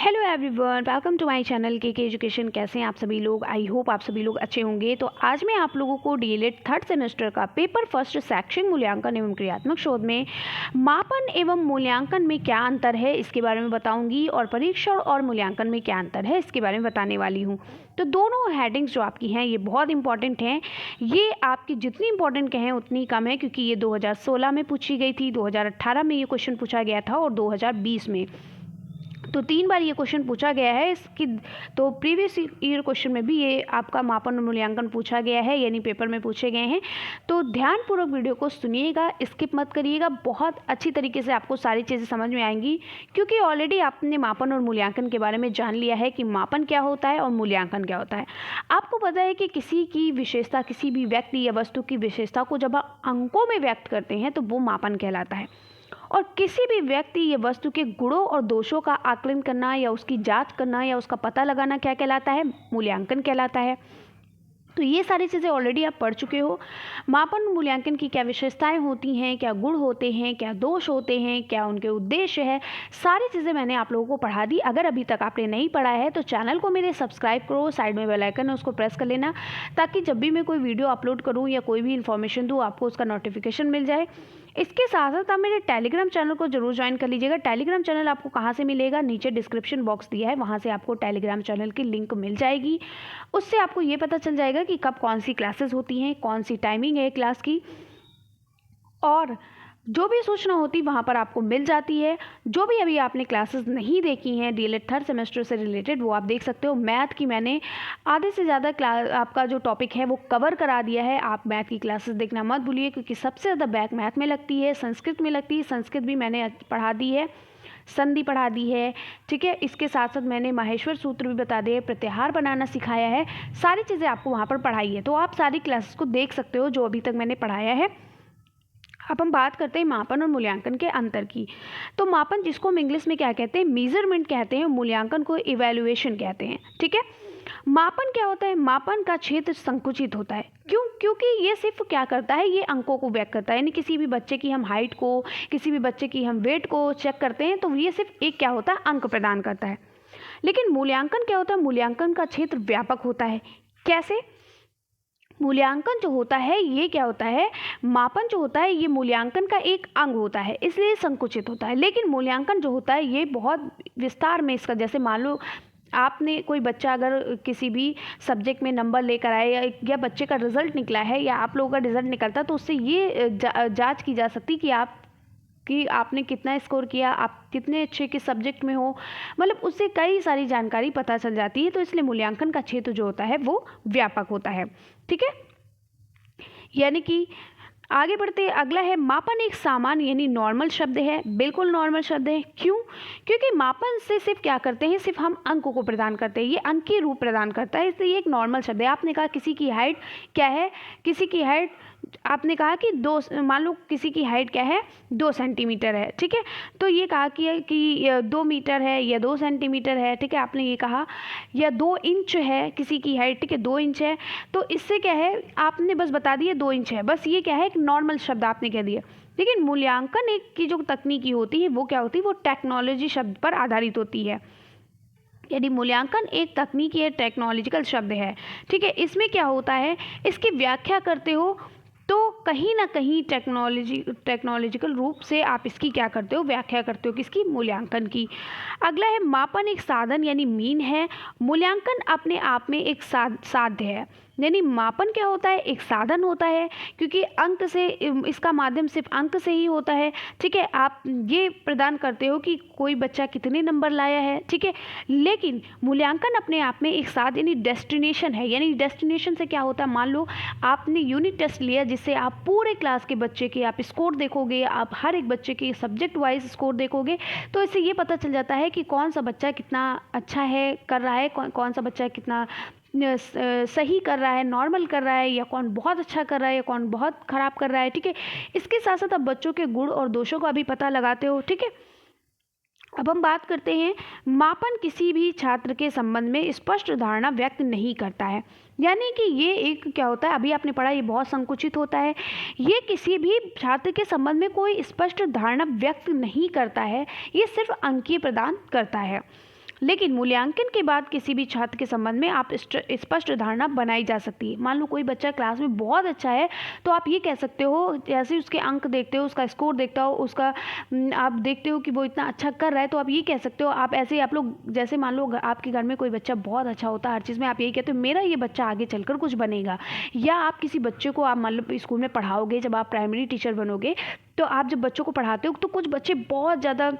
Hello everyone, welcome to my channel K education. कैसे हैं आप सभी लोग? आई होप आप सभी लोग अच्छे होंगे। तो आज मैं आप लोगों को डीएलएड थर्ड सेमेस्टर का पेपर फर्स्ट शैक्षिक मूल्यांकन एवं क्रियात्मक शोध में मापन एवं मूल्यांकन में क्या अंतर है इसके बारे में बताऊंगी, और परीक्षण और मूल्यांकन में क्या अंतर है इसके बारे में बताने वाली हूँ। तो दोनों हेडिंग्स जो आपकी हैं ये बहुत इंपॉर्टेंट हैं। ये आपकी जितनी इंपॉर्टेंट कहें उतनी कम है, क्योंकि ये 2016 में पूछी गई थी, 2018 में ये क्वेश्चन पूछा गया था और 2020 में। तो 3 बार ये क्वेश्चन पूछा गया है इसकी। तो प्रीवियस ईयर क्वेश्चन में भी ये आपका मापन और मूल्यांकन पूछा गया है, यानी पेपर में पूछे गए हैं। तो ध्यानपूर्वक वीडियो को सुनिएगा, स्किप मत करिएगा। बहुत अच्छी तरीके से आपको सारी चीज़ें समझ में आएंगी, क्योंकि ऑलरेडी आपने मापन और मूल्यांकन के बारे में जान लिया है कि मापन क्या होता है और मूल्यांकन क्या होता है। आपको पता है कि किसी की विशेषता, किसी भी व्यक्ति या वस्तु की विशेषता को जब आप अंकों में व्यक्त करते हैं तो वो मापन कहलाता है, और किसी भी व्यक्ति या वस्तु के गुणों और दोषों का आकलन करना या उसकी जांच करना या उसका पता लगाना क्या कहलाता है? मूल्यांकन कहलाता है। तो ये सारी चीज़ें ऑलरेडी आप पढ़ चुके हो। मापन और मूल्यांकन की क्या विशेषताएं होती हैं, क्या गुण होते हैं, क्या दोष होते हैं, क्या उनके उद्देश्य है, सारी चीज़ें मैंने आप लोगों को पढ़ा दी। अगर अभी तक आपने नहीं पढ़ा है तो चैनल को मेरे सब्सक्राइब करो, साइड में बेल आइकन है उसको प्रेस कर लेना, ताकि जब भी मैं कोई वीडियो अपलोड करूँ या कोई भी इन्फॉर्मेशन दूँ आपको उसका नोटिफिकेशन मिल जाए। इसके साथ साथ आप मेरे टेलीग्राम चैनल को जरूर ज्वाइन कर लीजिएगा। टेलीग्राम चैनल आपको कहाँ से मिलेगा? नीचे डिस्क्रिप्शन बॉक्स दिया है, वहाँ से आपको टेलीग्राम चैनल की लिंक मिल जाएगी। उससे आपको ये पता चल जाएगा कि कब कौन सी क्लासेस होती हैं, कौन सी टाइमिंग है क्लास की, और जो भी सूचना होती वहाँ पर आपको मिल जाती है। जो भी अभी आपने क्लासेस नहीं देखी हैं डीएलएड थर्ड सेमेस्टर से रिलेटेड, वो आप देख सकते हो। मैथ की मैंने आधे से ज़्यादा आपका जो टॉपिक है वो कवर करा दिया है। आप मैथ की क्लासेस देखना मत भूलिए, क्योंकि सबसे ज़्यादा बैक मैथ में लगती है, संस्कृत में लगती है। संस्कृत भी मैंने पढ़ा दी है, संधि पढ़ा दी है, ठीक है। इसके साथ साथ मैंने माहेश्वर सूत्र भी बता दिए, प्रत्याहार बनाना सिखाया है। सारी चीज़ें आपको वहाँ पर पढ़ाई है, तो आप सारी क्लासेस को देख सकते हो जो अभी तक मैंने पढ़ाया है। अब हम बात करते हैं मापन और मूल्यांकन के अंतर की। तो मापन, जिसको हम इंग्लिश में क्या कहते हैं? मेजरमेंट कहते हैं। मूल्यांकन को इवैल्यूएशन कहते हैं, ठीक है। मापन क्या होता है? मापन का क्षेत्र संकुचित होता है। क्यों? क्योंकि ये सिर्फ क्या करता है, ये अंकों को व्यक्त करता है। यानी किसी भी बच्चे की हम हाइट को, किसी भी बच्चे की हम वेट को चेक करते हैं, तो ये सिर्फ एक क्या होता है, अंक प्रदान करता है। लेकिन मूल्यांकन क्या होता है? मूल्यांकन का क्षेत्र व्यापक होता है। कैसे? मूल्यांकन जो होता है ये क्या होता है? मापन जो होता है ये मूल्यांकन का एक अंग होता है, इसलिए संकुचित होता है। लेकिन मूल्यांकन जो होता है ये बहुत विस्तार में इसका, जैसे मान लो आपने कोई बच्चा अगर किसी भी सब्जेक्ट में नंबर लेकर आए, या बच्चे का रिजल्ट निकला है, या आप लोगों का रिजल्ट निकलता, तो उससे ये जांच की जा सकती कि आपने कितना स्कोर किया, आप कितने अच्छे किस सब्जेक्ट में हो, मतलब उससे कई सारी जानकारी पता चल जाती है। तो इसलिए मूल्यांकन का क्षेत्र जो होता है वो व्यापक होता है, ठीक है। यानी कि आगे बढ़ते, अगला है मापन। एक सामान्य यानी नॉर्मल शब्द है, बिल्कुल नॉर्मल शब्द है। क्यों? क्योंकि मापन से सिर्फ क्या करते हैं, सिर्फ हम अंकों को प्रदान करते हैं, ये अंक की रूप प्रदान करता है, इसलिए ये एक नॉर्मल शब्द है। आपने कहा किसी की हाइट क्या है, किसी की हाइट आपने कहा कि मान लो किसी की हाइट क्या है, 2 सेंटीमीटर है, ठीक है। तो ये कहा कि 2 मीटर है या 2 सेंटीमीटर है, ठीक है। आपने ये कहा, या 2 इंच है किसी की हाइट, ठीक है, 2 इंच है। तो इससे क्या है, आपने बस बता दिया 2 इंच है, बस ये क्या है, एक नॉर्मल शब्द आपने कह दिया। लेकिन मूल्यांकन एक की जो तकनीकी होती है वो क्या होती है, वो टेक्नोलॉजी शब्द पर आधारित होती है। यदि मूल्यांकन एक तकनीकी है, टेक्नोलॉजिकल शब्द है, ठीक है। इसमें क्या होता है, इसकी व्याख्या करते हो तो कहीं ना कहीं टेक्नोलॉजिकल रूप से आप इसकी क्या करते हो, व्याख्या करते हो, किसकी? मूल्यांकन की। अगला है मापन एक साधन यानी मीन है, मूल्यांकन अपने आप में एक साध्य है। यानी मापन क्या होता है, एक साधन होता है, क्योंकि अंक से, इसका माध्यम सिर्फ अंक से ही होता है, ठीक है। आप ये प्रदान करते हो कि कोई बच्चा कितने नंबर लाया है, ठीक है। लेकिन मूल्यांकन अपने आप में एक साधन यानी डेस्टिनेशन है। यानी डेस्टिनेशन से क्या होता है, मान लो आपने यूनिट टेस्ट लिया, जिससे आप पूरे क्लास के बच्चे के आप स्कोर देखोगे, आप हर एक बच्चे के सब्जेक्ट वाइज स्कोर देखोगे, तो इससे ये पता चल जाता है कि कौन सा बच्चा कितना अच्छा है, कर रहा है, कौन सा बच्चा कितना सही कर रहा है, नॉर्मल कर रहा है, या कौन बहुत अच्छा कर रहा है, या कौन बहुत ख़राब कर रहा है, ठीक है। इसके साथ साथ आप बच्चों के गुण और दोषों का भी पता लगाते हो, ठीक है। अब हम बात करते हैं, मापन किसी भी छात्र के संबंध में स्पष्ट धारणा व्यक्त नहीं करता है। यानी कि ये एक क्या होता है, अभी आपने पढ़ा, ये बहुत संकुचित होता है। ये किसी भी छात्र के संबंध में कोई स्पष्ट धारणा व्यक्त नहीं करता है, ये सिर्फ अंकीय प्रदान करता है। लेकिन मूल्यांकन के बाद किसी भी छात्र के संबंध में आप स्पष्ट धारणा बनाई जा सकती है। मान लो कोई बच्चा क्लास में बहुत अच्छा है, तो आप ये कह सकते हो, जैसे उसके अंक देखते हो, उसका स्कोर देखता हो, उसका आप देखते हो कि वो इतना अच्छा कर रहा है, तो आप ये कह सकते हो, आप ऐसे आप लोग, जैसे मान लो आपके घर में कोई बच्चा बहुत अच्छा होता है हर चीज़ में, आप यही कहते हो मेरा ये बच्चा आगे चलकर कुछ बनेगा। या आप किसी बच्चे को आप मान लो स्कूल में पढ़ाओगे, जब आप प्राइमरी टीचर बनोगे, तो आप जब बच्चों को पढ़ाते हो तो कुछ बच्चे बहुत ज़्यादा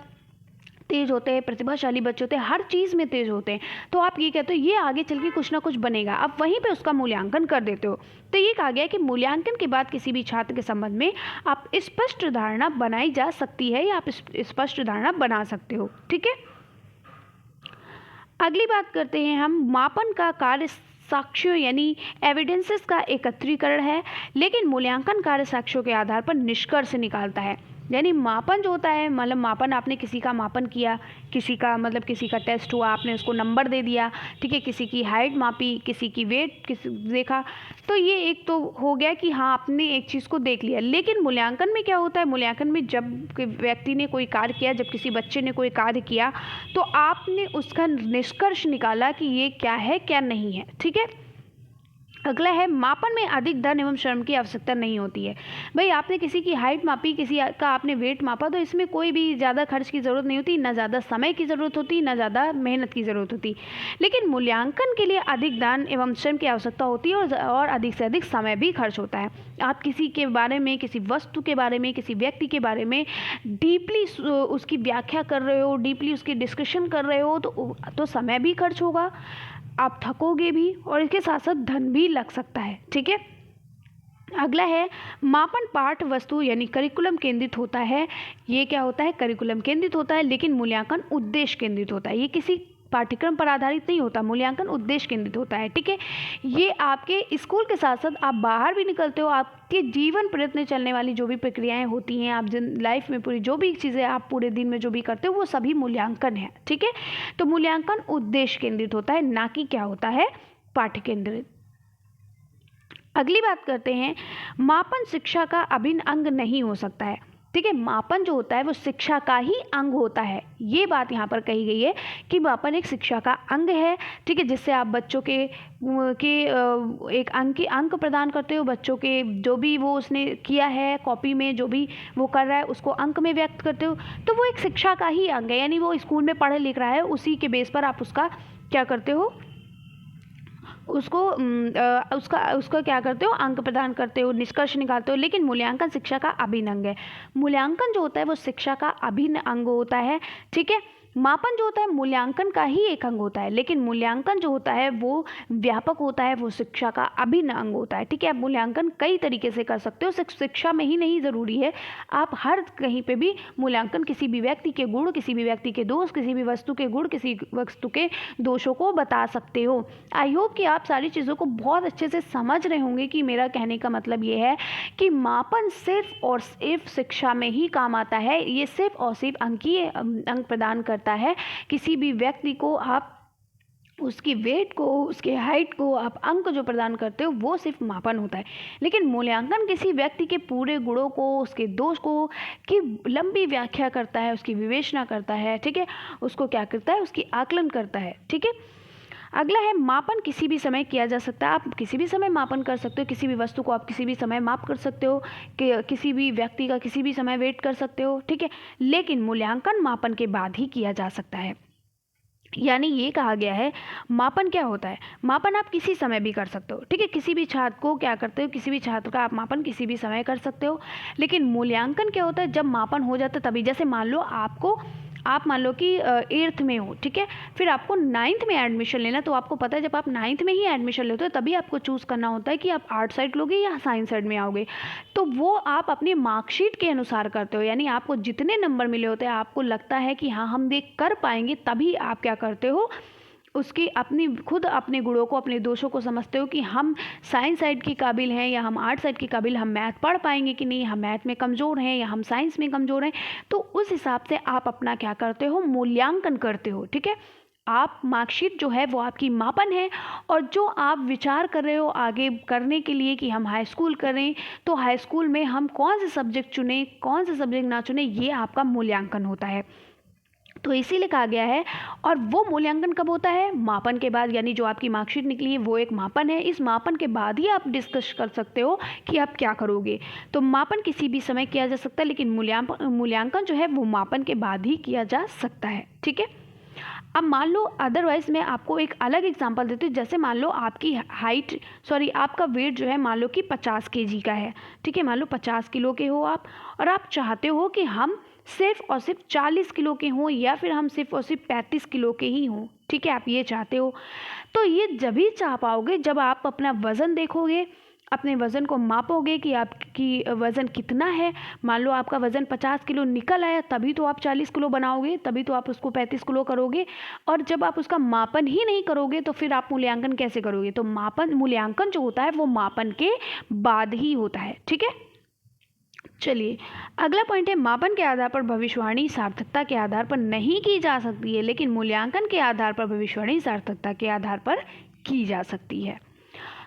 तेज होते हैं, प्रतिभाशाली बच्चे होते हैं, हर चीज़ में तेज होते हैं, तो आप ये कहते हो ये आगे चल के कुछ ना कुछ बनेगा, आप वहीं पे उसका मूल्यांकन कर देते हो। तो ये कहा गया है कि मूल्यांकन के बाद किसी भी छात्र के संबंध में आप स्पष्ट धारणा बनाई जा सकती है, या आप स्पष्ट धारणा बना सकते हो। ठीक है, अगली बात करते हैं हम, मापन का कार्य साक्ष्यों यानी एविडेंसेस का एकत्रीकरण है, लेकिन मूल्यांकन कार्य साक्ष्यों के आधार पर निष्कर्ष निकालता है। यानी मापन जो होता है, मतलब मापन, आपने किसी का मापन किया, किसी का मतलब किसी का टेस्ट हुआ, आपने उसको नंबर दे दिया, ठीक है, किसी की हाइट मापी, किसी की वेट किसी देखा, तो ये एक तो हो गया कि हाँ आपने एक चीज़ को देख लिया। लेकिन मूल्यांकन में क्या होता है, मूल्यांकन में जब व्यक्ति ने कोई कार्य किया, जब किसी बच्चे ने कोई कार्य किया, तो आपने उसका निष्कर्ष निकाला कि ये क्या है क्या नहीं है। ठीक है, अगला है, मापन में अधिक धन एवं श्रम की आवश्यकता नहीं होती है। भाई आपने किसी की हाइट मापी, किसी का आपने वेट मापा, तो इसमें कोई भी ज़्यादा खर्च की ज़रूरत नहीं होती, ना ज़्यादा समय की ज़रूरत होती, ना ज़्यादा मेहनत की ज़रूरत होती। लेकिन मूल्यांकन के लिए अधिक धन एवं श्रम की आवश्यकता होती है, और अधिक से अधिक समय भी खर्च होता है। आप किसी के बारे में, किसी वस्तु के बारे में, किसी व्यक्ति के बारे में डीपली उसकी व्याख्या कर रहे हो, डीपली उसकी डिस्कशन कर रहे हो, तो समय भी खर्च होगा, आप थकोगे भी, और इसके साथ साथ धन भी लग सकता है। ठीक है, अगला है, मापन पाठ वस्तु यानी करिकुलम केंद्रित होता है। ये क्या होता है, करिकुलम केंद्रित होता है, लेकिन मूल्यांकन उद्देश्य केंद्रित होता है। ये किसी पाठ्यक्रम पर आधारित नहीं होता, मूल्यांकन उद्देश्य केंद्रित होता है। ठीक है, ये आपके स्कूल के साथ साथ आप बाहर भी निकलते हो, आपके जीवन प्रयत्न चलने वाली जो भी प्रक्रियाएं होती हैं, आप जिन लाइफ में पूरी जो भी चीज़ें आप पूरे दिन में जो भी करते हो, वो सभी मूल्यांकन है। ठीक है, तो मूल्यांकन उद्देश्य केंद्रित होता है, ना कि क्या होता है, पाठ्य केंद्रित। अगली बात करते हैं, मापन शिक्षा का अभिन्न अंग नहीं हो सकता है। ठीक है, मापन जो होता है वो शिक्षा का ही अंग होता है। ये बात यहाँ पर कही गई है कि मापन एक शिक्षा का अंग है। ठीक है, जिससे आप बच्चों के एक अंक प्रदान करते हो, बच्चों के जो भी वो उसने किया है कॉपी में, जो भी वो कर रहा है उसको अंक में व्यक्त करते हो, तो वो एक शिक्षा का ही अंग है। यानी वो स्कूल में पढ़ लिख रहा है, उसी के बेस पर आप उसका क्या करते हो, उसको उसका क्या करते हो, अंक प्रदान करते हो, निष्कर्ष निकालते हो। लेकिन मूल्यांकन शिक्षा का अभिन्न अंग है। मूल्यांकन जो होता है वो शिक्षा का अभिन्न अंग होता है। ठीक है, मापन जो होता है मूल्यांकन का ही एक अंग होता है, लेकिन मूल्यांकन जो होता है वो व्यापक होता है, वो शिक्षा का अभिन्न अंग होता है। ठीक है, आप मूल्यांकन कई तरीके से कर सकते हो, सिर्फ शिक्षा में ही नहीं ज़रूरी है, आप हर कहीं पे भी मूल्यांकन किसी भी व्यक्ति के गुण, किसी भी व्यक्ति के दोष, किसी भी वस्तु के गुण, किसी वस्तु के दोषों को बता सकते हो। आई होप कि आप सारी चीज़ों को बहुत अच्छे से समझ रहे होंगे कि मेरा कहने का मतलब ये है कि मापन सिर्फ और सिर्फ शिक्षा में ही काम आता है। ये सिर्फ और सिर्फ अंकीय अंक प्रदान करता है। किसी भी व्यक्ति को आप उसकी वेट को, उसके हाइट को आप अंक जो प्रदान करते हो वो सिर्फ मापन होता है। लेकिन मूल्यांकन किसी व्यक्ति के पूरे गुणों को, उसके दोष को की लंबी व्याख्या करता है, उसकी विवेचना करता है। ठीक है, उसको क्या करता है, उसकी आकलन करता है। ठीक है, अगला है, मापन किसी भी समय किया जा सकता है। आप किसी भी समय मापन कर सकते हो, किसी भी वस्तु को आप किसी भी समय माप कर सकते हो, कि किसी भी व्यक्ति का किसी भी समय वेट कर सकते हो। ठीक है, लेकिन मूल्यांकन मापन के बाद ही किया जा सकता है। यानी ये कहा गया है, मापन क्या होता है, मापन आप किसी समय भी कर सकते हो। ठीक है, किसी भी छात्र को क्या करते हो, किसी भी छात्र का आप मापन किसी भी समय कर सकते हो। लेकिन मूल्यांकन क्या होता है, जब मापन हो जाता है तभी। जैसे मान लो आप मान लो कि 8th में हो, ठीक है, फिर आपको 9th में एडमिशन लेना, तो आपको पता है जब आप 9th में ही एडमिशन लेते हो तभी आपको चूज़ करना होता है कि आप आर्ट साइड लोगे या साइंस साइड में आओगे। तो वो आप अपनी मार्कशीट के अनुसार करते हो, यानी आपको जितने नंबर मिले होते हैं, आपको लगता है कि हाँ हम देख कर पाएंगे, तभी आप क्या करते हो, उसकी अपनी खुद अपने गुणों को, अपने दोषों को समझते हो कि हम साइंस साइड के काबिल हैं या हम आर्ट साइड के काबिल, हम मैथ पढ़ पाएंगे कि नहीं, हम मैथ में कमज़ोर हैं या हम साइंस में कमज़ोर हैं। तो उस हिसाब से आप अपना क्या करते हो, मूल्यांकन करते हो। ठीक है, आप मार्कशीट जो है वो आपकी मापन है, और जो आप विचार कर रहे हो आगे करने के लिए कि हम हाई स्कूल करें, तो हाई स्कूल में हम कौन से सब्जेक्ट चुनें, कौन से सब्जेक्ट ना चुनें, ये आपका मूल्यांकन होता है। तो इसीलिए कहा गया है। और वो मूल्यांकन कब होता है? मापन के बाद, यानी जो आपकी मार्कशीट निकली है वो एक मापन है। इस मापन के बाद ही आप डिस्कस कर सकते हो कि आप क्या करोगे। तो मापन किसी भी समय किया जा सकता है, लेकिन मूल्यांकन जो है वो मापन के बाद ही किया जा सकता है। ठीक है, अब मान लो अदरवाइज मैं आपको एक अलग एग्जांपल देती हूँ। जैसे मान लो आपकी आपका वेट जो है मान लो कि 50 kg का है। ठीक है, मान लो 50 किलो के हो आप, और आप चाहते हो कि हम सिर्फ और सिर्फ 40 किलो के हों, या फिर हम सिर्फ और सिर्फ 35 किलो के ही हों। ठीक है, आप ये चाहते हो। तो ये जब ही चाह पाओगे जब आप अपना वज़न देखोगे, अपने वज़न को मापोगे कि आपकी वज़न कितना है। मान लो आपका वज़न 50 किलो निकल आया, तभी तो आप 40 किलो बनाओगे, तभी तो आप उसको 35 किलो करोगे। और जब आप उसका मापन ही नहीं करोगे तो फिर आप मूल्यांकन कैसे करोगे? तो मूल्यांकन जो होता है वो मापन के बाद ही होता है। ठीक है, चलिए अगला पॉइंट है, मापन के आधार पर भविष्यवाणी सार्थकता के आधार पर नहीं की जा सकती है, लेकिन मूल्यांकन के आधार पर भविष्यवाणी सार्थकता के आधार पर की जा सकती है।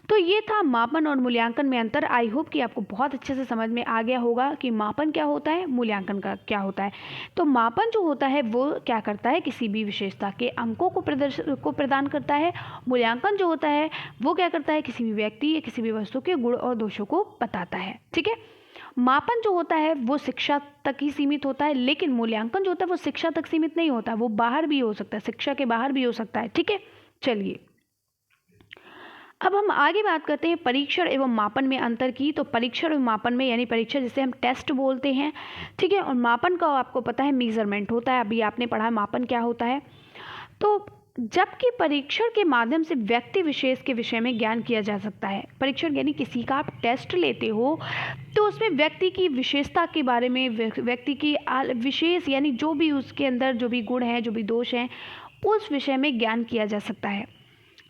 तो ये था मापन और मूल्यांकन में अंतर। आई होप कि आपको बहुत अच्छे से समझ में आ गया होगा कि मापन क्या होता है, मूल्यांकन का क्या होता है। तो मापन जो होता है वो क्या करता है? किसी भी विशेषता के अंकों को प्रदान करता है। मूल्यांकन जो होता है वो क्या करता है? किसी भी व्यक्ति या किसी भी वस्तु के गुण और दोषों को बताता है। ठीक है, मापन जो होता है वो शिक्षा तक ही सीमित होता है, लेकिन मूल्यांकन जो होता है वो शिक्षा तक सीमित नहीं होता, वो बाहर भी हो सकता है, शिक्षा के बाहर भी हो सकता है। ठीक है, चलिए अब हम आगे बात करते हैं परीक्षण एवं मापन में अंतर की। तो परीक्षण एवं मापन में, यानी परीक्षण जिसे हम टेस्ट बोलते हैं, ठीक है, और मापन का आपको पता है मेजरमेंट होता है। अभी आपने पढ़ा मापन क्या होता है। तो जबकि परीक्षण के माध्यम से व्यक्ति विशेष के विषय में ज्ञान किया जा सकता है। परीक्षण यानी किसी का आप टेस्ट लेते हो तो उसमें व्यक्ति की विशेषता के बारे में, व्यक्ति की विशेष यानी जो भी उसके अंदर जो भी गुण हैं, जो भी दोष हैं, उस विषय में ज्ञान किया जा सकता है।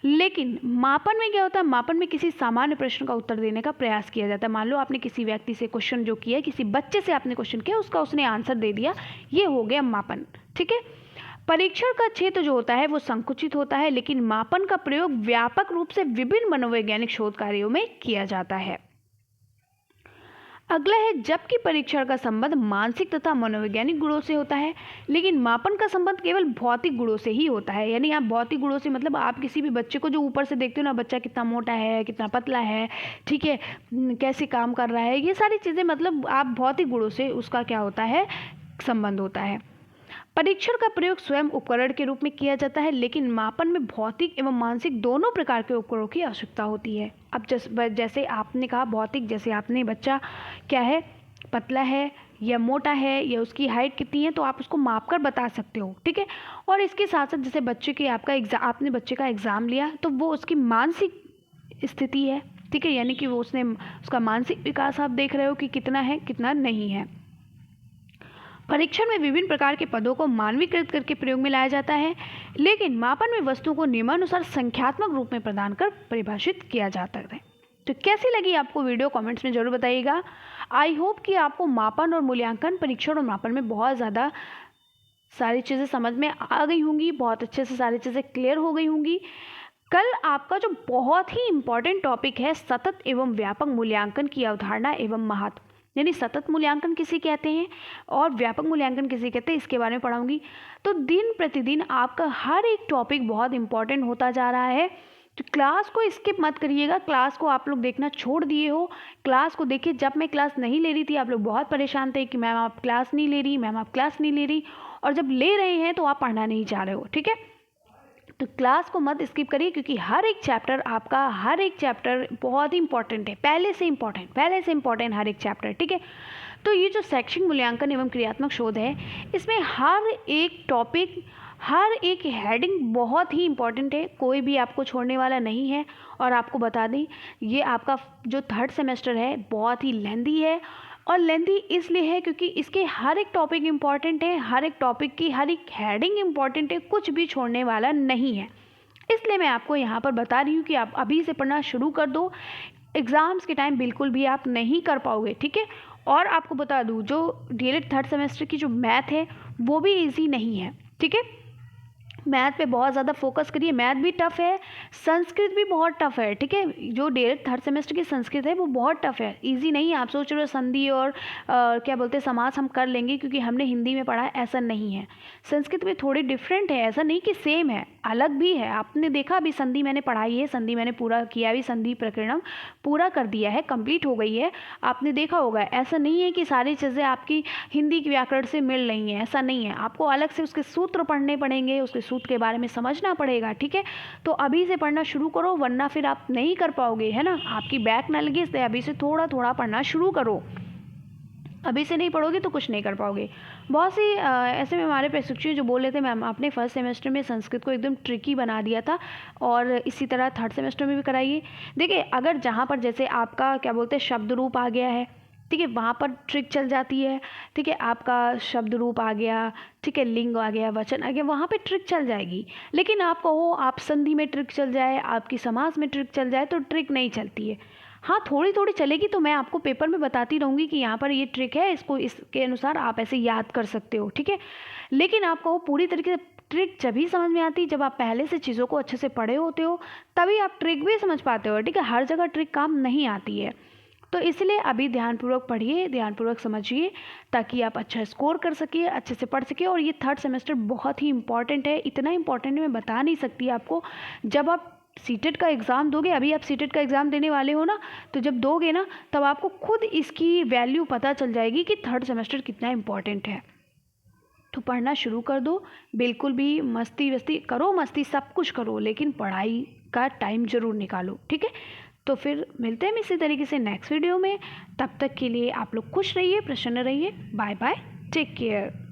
लेकिन मापन में क्या होता है? मापन में किसी सामान्य प्रश्न का उत्तर देने का प्रयास किया जाता है। मान लो आपने किसी व्यक्ति से क्वेश्चन जो किया है, किसी बच्चे से आपने क्वेश्चन किया, उसका उसने आंसर दे दिया, ये हो गया मापन। ठीक है, परीक्षण का क्षेत्र जो होता है वो संकुचित होता है, लेकिन मापन का प्रयोग व्यापक रूप से विभिन्न मनोवैज्ञानिक शोध कार्यों में किया जाता है। अगला है, जबकि परीक्षण का संबंध मानसिक तथा मनोवैज्ञानिक गुणों से होता है, लेकिन मापन का संबंध केवल भौतिक गुणों से ही होता है। यानी आप भौतिक गुणों से मतलब आप किसी भी बच्चे को जो ऊपर से देखते हो ना, बच्चा कितना मोटा है, कितना पतला है, ठीक है, कैसे काम कर रहा है, ये सारी चीज़ें मतलब आप भौतिक गुणों से उसका क्या होता है? संबंध होता है। परीक्षण का प्रयोग स्वयं उपकरण के रूप में किया जाता है, लेकिन मापन में भौतिक एवं मानसिक दोनों प्रकार के उपकरणों की आवश्यकता होती है। अब जैसे आपने कहा भौतिक, जैसे आपने बच्चा क्या है, पतला है या मोटा है या उसकी हाइट कितनी है, तो आप उसको माप कर बता सकते हो। ठीक है, और इसके साथ साथ जैसे बच्चे की आपने बच्चे का एग्ज़ाम लिया तो वो उसकी मानसिक स्थिति है। ठीक है, यानी कि वो उसका मानसिक विकास आप देख रहे हो कि कितना है कितना नहीं है। परीक्षण में विभिन्न प्रकार के पदों को मानवीकृत करके प्रयोग में लाया जाता है, लेकिन मापन में वस्तुओं को नियमानुसार संख्यात्मक रूप में प्रदान कर परिभाषित किया जाता है। तो कैसी लगी आपको वीडियो? कमेंट्स में जरूर बताइएगा। आई होप कि आपको मापन और मूल्यांकन, परीक्षण और मापन में बहुत ज़्यादा सारी चीज़ें समझ में आ गई होंगी, बहुत अच्छे से सारी चीज़ें क्लियर हो गई होंगी। कल आपका जो बहुत ही इम्पॉर्टेंट टॉपिक है सतत एवं व्यापक मूल्यांकन की अवधारणा एवं महत्व, यानी सतत मूल्यांकन किसे कहते हैं और व्यापक मूल्यांकन किसे कहते हैं, इसके बारे में पढ़ाऊंगी। तो दिन प्रतिदिन आपका हर एक टॉपिक बहुत इंपॉर्टेंट होता जा रहा है। तो क्लास को स्किप मत करिएगा। क्लास को आप लोग देखना छोड़ दिए हो, क्लास को देखिए। जब मैं क्लास नहीं ले रही थी आप लोग बहुत परेशान थे कि मैम आप क्लास नहीं ले रही, मैम आप क्लास नहीं ले रही, और जब ले रहे हैं तो आप पढ़ना नहीं चाह रहे हो। ठीक है, तो क्लास को मत स्किप करिए, क्योंकि हर एक चैप्टर बहुत ही इंपॉर्टेंट है, पहले से इंपॉर्टेंट हर एक चैप्टर। ठीक है, तो ये जो शैक्षिक मूल्यांकन एवं क्रियात्मक शोध है, इसमें हर एक टॉपिक, हर एक हेडिंग बहुत ही इंपॉर्टेंट है, कोई भी आपको छोड़ने वाला नहीं है। और आपको बता दें, ये आपका जो 3rd सेमेस्टर है बहुत ही लेंथी है, और लेंथी इसलिए है क्योंकि इसके हर एक टॉपिक इम्पॉर्टेंट है, हर एक टॉपिक की हर एक हेडिंग इम्पॉर्टेंट है, कुछ भी छोड़ने वाला नहीं है। इसलिए मैं आपको यहाँ पर बता रही हूँ कि आप अभी से पढ़ना शुरू कर दो, एग्ज़ाम्स के टाइम बिल्कुल भी आप नहीं कर पाओगे। ठीक है, और आपको बता दूँ जो DLED 3rd सेमेस्टर की जो मैथ है वो भी ईजी नहीं है। ठीक है, मैथ पे बहुत ज़्यादा फोकस करिए। मैथ भी टफ़ है, संस्कृत भी बहुत टफ़ है, ठीक है। जो डायरेक्ट थर्ड सेमेस्टर की संस्कृत है वो बहुत टफ़ है, इजी नहीं है। आप सोच रहे हो संधि और क्या बोलते हैं समास हम कर लेंगे क्योंकि हमने हिंदी में पढ़ा है, ऐसा नहीं है। संस्कृत में थोड़ी डिफरेंट है, ऐसा नहीं कि सेम है, अलग भी है। आपने देखा अभी संधि मैंने पढ़ाई है, संधि मैंने पूरा किया भी, संधि प्रकरणम पूरा कर दिया है, कंप्लीट हो गई है, आपने देखा होगा। ऐसा नहीं है कि सारी चीज़ें आपकी हिंदी के व्याकरण से मिल रही हैं, ऐसा नहीं है। आपको अलग से उसके सूत्र पढ़ने पड़ेंगे, उसके सूत्र के बारे में समझना पड़ेगा, ठीक है। तो अभी से पढ़ना शुरू करो, वरना फिर आप नहीं कर पाओगे, है ना। आपकी बैक ना लगे, इसलिए अभी से थोड़ा थोड़ा पढ़ना शुरू करो। अभी से नहीं पढ़ोगे तो कुछ नहीं कर पाओगे। बहुत सी ऐसे में हमारे प्रशिक्षु जो बोल रहे थे मैम आपने फर्स्ट सेमेस्टर में संस्कृत को एकदम ट्रिकी बना दिया था और इसी तरह थर्ड सेमेस्टर में भी कराइए। देखिए अगर जहाँ पर जैसे आपका क्या बोलते हैं शब्द रूप आ गया है, ठीक है, वहाँ पर ट्रिक चल जाती है, ठीक है। आपका शब्द रूप आ गया, ठीक है, लिंग आ गया, वचन आ गया, वहाँ पे ट्रिक चल जाएगी। लेकिन आप कहो आप संधि में ट्रिक चल जाए, आपकी समास में ट्रिक चल जाए, तो ट्रिक नहीं चलती है। हाँ थोड़ी थोड़ी चलेगी, तो मैं आपको पेपर में बताती रहूँगी कि यहाँ पर ये ट्रिक है, इसको इसके अनुसार आप ऐसे याद कर सकते हो, ठीक है। लेकिन आपको पूरी तरीके से ट्रिक जब ही समझ में आती है जब आप पहले से चीज़ों को अच्छे से पढ़े होते हो, तभी आप ट्रिक भी समझ पाते हो, ठीक है। हर जगह ट्रिक काम नहीं आती है, तो इसलिए अभी ध्यानपूर्वक पढ़िए, ध्यानपूर्वक समझिए, ताकि आप अच्छा स्कोर कर सकिए, अच्छे से पढ़ सकिए। और ये थर्ड सेमेस्टर बहुत ही इंपॉर्टेंट है, इतना इंपॉर्टेंट है मैं बता नहीं सकती आपको। जब आप सीटेट का एग्ज़ाम दोगे, अभी आप सीटेट का एग्ज़ाम देने वाले हो ना, तो जब दोगे ना तब आपको खुद इसकी वैल्यू पता चल जाएगी कि थर्ड सेमेस्टर कितना इंपॉर्टेंट है। तो पढ़ना शुरू कर दो, बिल्कुल भी मस्ती वस्ती करो, मस्ती सब कुछ करो, लेकिन पढ़ाई का टाइम ज़रूर निकालो, ठीक है। तो फिर मिलते हैं इसी तरीके से नेक्स्ट वीडियो में। तब तक के लिए आप लोग खुश रहिए, प्रसन्न रहिए। Bye bye, take care.